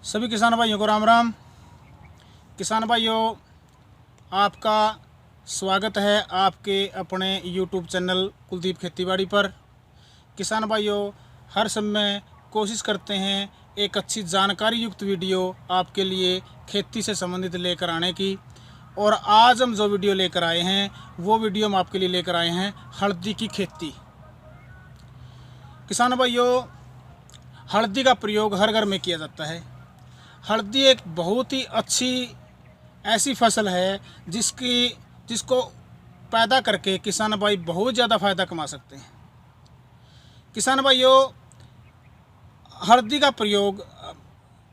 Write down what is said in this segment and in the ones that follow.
सभी किसान भाइयों को राम राम। किसान भाइयों, आपका स्वागत है आपके अपने YouTube चैनल कुलदीप खेतीबाड़ी पर। किसान भाइयों, हर समय कोशिश करते हैं एक अच्छी जानकारी युक्त वीडियो आपके लिए खेती से संबंधित लेकर आने की। और आज हम जो वीडियो लेकर आए हैं वो वीडियो हम आपके लिए लेकर आए हैं हल्दी की खेती। किसान भाइयों, हल्दी का प्रयोग हर घर में किया जाता है। हल्दी एक बहुत ही अच्छी ऐसी फसल है जिसको पैदा करके किसान भाई बहुत ज़्यादा फ़ायदा कमा सकते हैं। किसान भाइयों, हल्दी का प्रयोग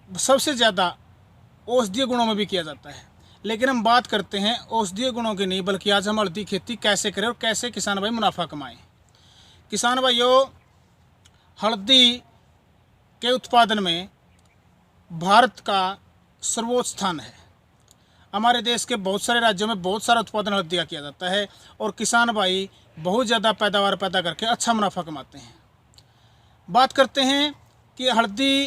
सबसे ज़्यादा औषधीय गुणों में भी किया जाता है, लेकिन हम बात करते हैं औषधीय गुणों की नहीं, बल्कि आज हम हल्दी खेती कैसे करें और कैसे किसान भाई मुनाफा कमाएं। किसान भाइयों, हल्दी के उत्पादन में भारत का सर्वोच्च स्थान है। हमारे देश के बहुत सारे राज्यों में बहुत सारा उत्पादन हल्दी का किया जाता है और किसान भाई बहुत ज़्यादा पैदावार पैदा करके अच्छा मुनाफा कमाते हैं। बात करते हैं कि हल्दी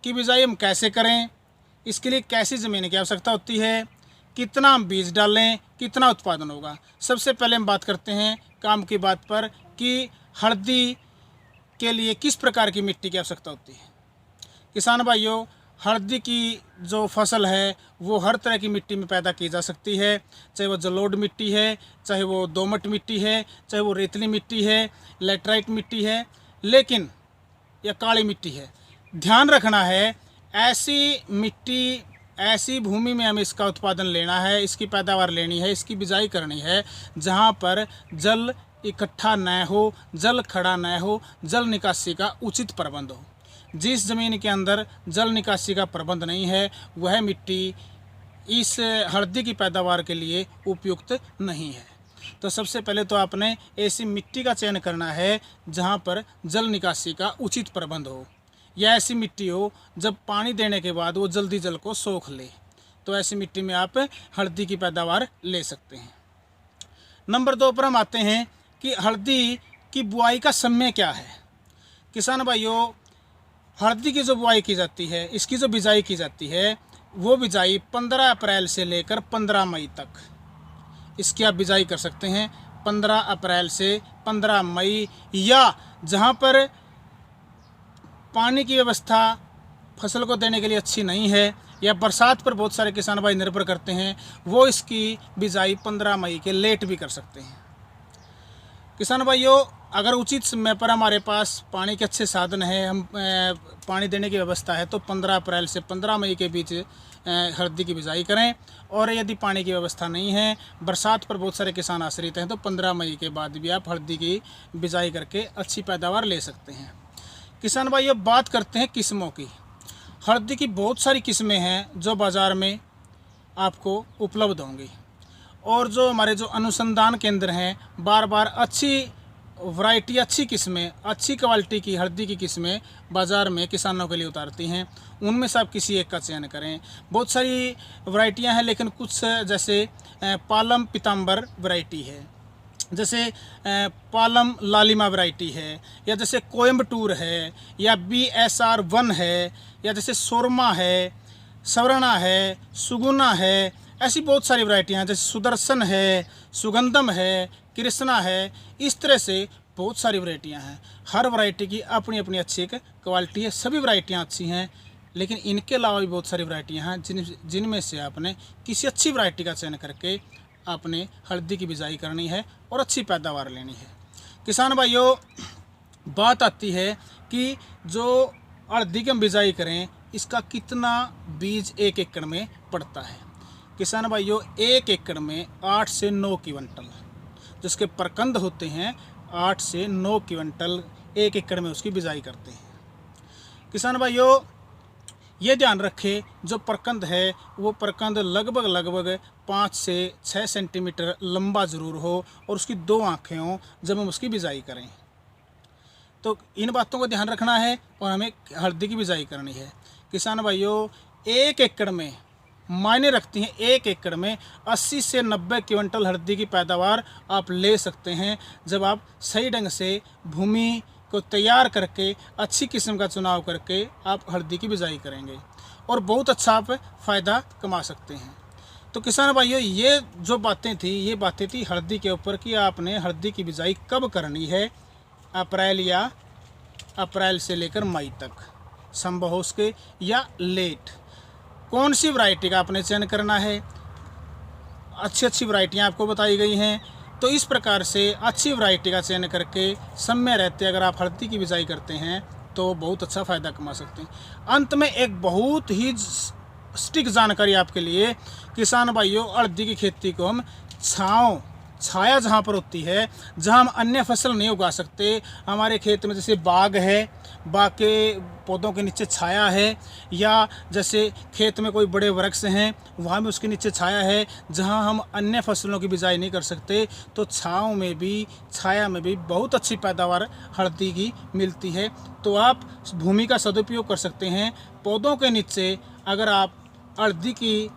की बिजाई हम कैसे करें, इसके लिए कैसी ज़मीन की आवश्यकता होती है, कितना हम बीज डालें, कितना उत्पादन होगा। सबसे पहले हम बात करते हैं काम की बात पर कि हल्दी के लिए किस प्रकार की मिट्टी की आवश्यकता होती है। किसान भाइयों, हल्दी की जो फसल है वो हर तरह की मिट्टी में पैदा की जा सकती है, चाहे वो जलोढ़ मिट्टी है, चाहे वो दोमट मिट्टी है, चाहे वो रेतली मिट्टी है, लेटराइट मिट्टी है, लेकिन या काली मिट्टी है। ध्यान रखना है, ऐसी मिट्टी ऐसी भूमि में हमें इसका उत्पादन लेना है, इसकी पैदावार लेनी है, इसकी बिजाई करनी है जहाँ पर जल इकट्ठा न हो, जल खड़ा न हो, जल निकासी का उचित प्रबंध हो। जिस ज़मीन के अंदर जल निकासी का प्रबंध नहीं है वह मिट्टी इस हल्दी की पैदावार के लिए उपयुक्त नहीं है। तो सबसे पहले तो आपने ऐसी मिट्टी का चयन करना है जहाँ पर जल निकासी का उचित प्रबंध हो, या ऐसी मिट्टी हो जब पानी देने के बाद वो जल्दी जल को सोख ले, तो ऐसी मिट्टी में आप हल्दी की पैदावार ले सकते हैं। नंबर 2 पर हम आते हैं कि हल्दी की बुआई का समय क्या है। किसान भाइयों, हल्दी की जो बुआई की जाती है, इसकी जो बिजाई की जाती है, वो बिजाई 15 अप्रैल से लेकर 15 मई तक इसकी आप बिजाई कर सकते हैं। 15 अप्रैल से 15 मई, या जहाँ पर पानी की व्यवस्था फसल को देने के लिए अच्छी नहीं है या बरसात पर बहुत सारे किसान भाई निर्भर करते हैं, वो इसकी बिजाई 15 मई के लेट भी कर सकते हैं। किसान भाइयों, अगर उचित समय पर हमारे पास पानी के अच्छे साधन हैं, हम पानी देने की व्यवस्था है, तो 15 अप्रैल से 15 मई के बीच हल्दी की बिजाई करें। और यदि पानी की व्यवस्था नहीं है, बरसात पर बहुत सारे किसान आश्रित हैं, तो 15 मई के बाद भी आप हल्दी की बिजाई करके अच्छी पैदावार ले सकते हैं। किसान भाई, अब बात करते हैं किस्मों की। हल्दी की बहुत सारी किस्में हैं जो बाज़ार में आपको उपलब्ध होंगी, और जो हमारे जो अनुसंधान केंद्र हैं बार बार अच्छी वैरायटी, अच्छी किस्में, अच्छी क्वालिटी की हल्दी की किस्में बाज़ार में किसानों के लिए उतारती हैं। उनमें से आप किसी एक का चयन करें। बहुत सारी वैरायटियां हैं, लेकिन कुछ जैसे पालम पीताम्बर वैरायटी है, जैसे पालम लालिमा वैरायटी है, या जैसे कोयम्बटूर है, या BSR 1 है, या जैसे सोरमा है, सवर्णा है, सुगुना है। ऐसी बहुत सारी वैरायटियाँ हैं, जैसे सुदर्शन है, सुगंधम है, कृष्णा है। इस तरह से बहुत सारी वैरायटियाँ हैं। हर वैरायटी की अपनी अपनी अच्छी एक क्वालिटी है। सभी वैरायटियाँ अच्छी हैं, लेकिन इनके अलावा भी बहुत सारी वैरायटियाँ हैं जिनमें से आपने किसी अच्छी वैरायटी का चयन करके आपने हल्दी की बिजाई करनी है और अच्छी पैदावार लेनी है। किसान भाइयों, बात आती है कि जो हल्दी की हम बिजाई करें, इसका कितना बीज 1 एकड़ में पड़ता है। किसान भाइयों, 1 एकड़ में 8 से 9 क्विंटल जिसके प्रकंद होते हैं, 8 से 9 क्विंटल 1 एकड़ में उसकी बिजाई करते हैं। किसान भाइयों, ये ध्यान रखें, जो प्रकंद है वो प्रकंद लगभग 5 से 6 सेंटीमीटर लंबा ज़रूर हो और उसकी 2 आँखें हों जब हम उसकी बिजाई करें। तो इन बातों को ध्यान रखना है और हमें हल्दी की बिजाई करनी है। किसान भाइयों, 1 एकड़ में मायने रखती हैं। 1 एकड़ में 80 से 90 क्विंटल हल्दी की पैदावार आप ले सकते हैं जब आप सही ढंग से भूमि को तैयार करके अच्छी किस्म का चुनाव करके आप हल्दी की बिजाई करेंगे। और बहुत अच्छा आप फ़ायदा कमा सकते हैं। तो किसान भाइयों, ये जो बातें थी हल्दी के ऊपर कि आपने हल्दी की बिजाई कब करनी है, अप्रैल से लेकर मई तक संभव हो उसके, या लेट। कौन सी वैरायटी का आपने चयन करना है, अच्छी वैरायटियाँ आपको बताई गई हैं। तो इस प्रकार से अच्छी वैरायटी का चयन करके समय रहते अगर आप हल्दी की बिजाई करते हैं तो बहुत अच्छा फ़ायदा कमा सकते हैं। अंत में एक बहुत ही सटीक जानकारी आपके लिए किसान भाइयों, हल्दी की खेती को हम छाया जहाँ पर होती है, जहाँ हम अन्य फसल नहीं उगा सकते, हमारे खेत में जैसे बाग है, बाग के पौधों के नीचे छाया है, या जैसे खेत में कोई बड़े वृक्ष हैं वहाँ भी उसके नीचे छाया है, जहाँ हम अन्य फसलों की बिजाई नहीं कर सकते, तो छाया में भी बहुत अच्छी पैदावार हल्दी की मिलती है। तो आप भूमि का सदुपयोग कर सकते हैं। पौधों के नीचे अगर आप हल्दी की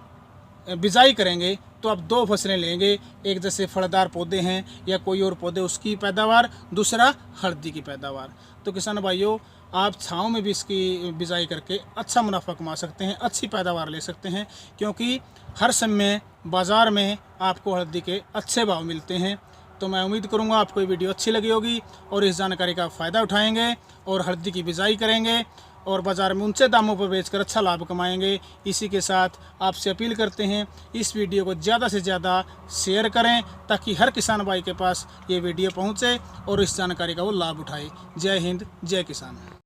बिजाई करेंगे तो आप 2 फसलें लेंगे, एक जैसे फलदार पौधे हैं या कोई और पौधे, उसकी पैदावार, दूसरा हल्दी की पैदावार। तो किसान भाइयों, आप छाँव में भी इसकी बिजाई करके अच्छा मुनाफा कमा सकते हैं, अच्छी पैदावार ले सकते हैं, क्योंकि हर समय बाज़ार में आपको हल्दी के अच्छे भाव मिलते हैं। तो मैं उम्मीद करूंगा आपको ये वीडियो अच्छी लगी होगी और इस जानकारी का फ़ायदा उठाएंगे और हल्दी की बिजाई करेंगे और बाज़ार में ऊंचे दामों पर बेचकर अच्छा लाभ कमाएंगे। इसी के साथ आपसे अपील करते हैं, इस वीडियो को ज़्यादा से ज़्यादा शेयर करें ताकि हर किसान भाई के पास ये वीडियो पहुंचे और इस जानकारी का वो लाभ उठाए। जय हिंद, जय किसान।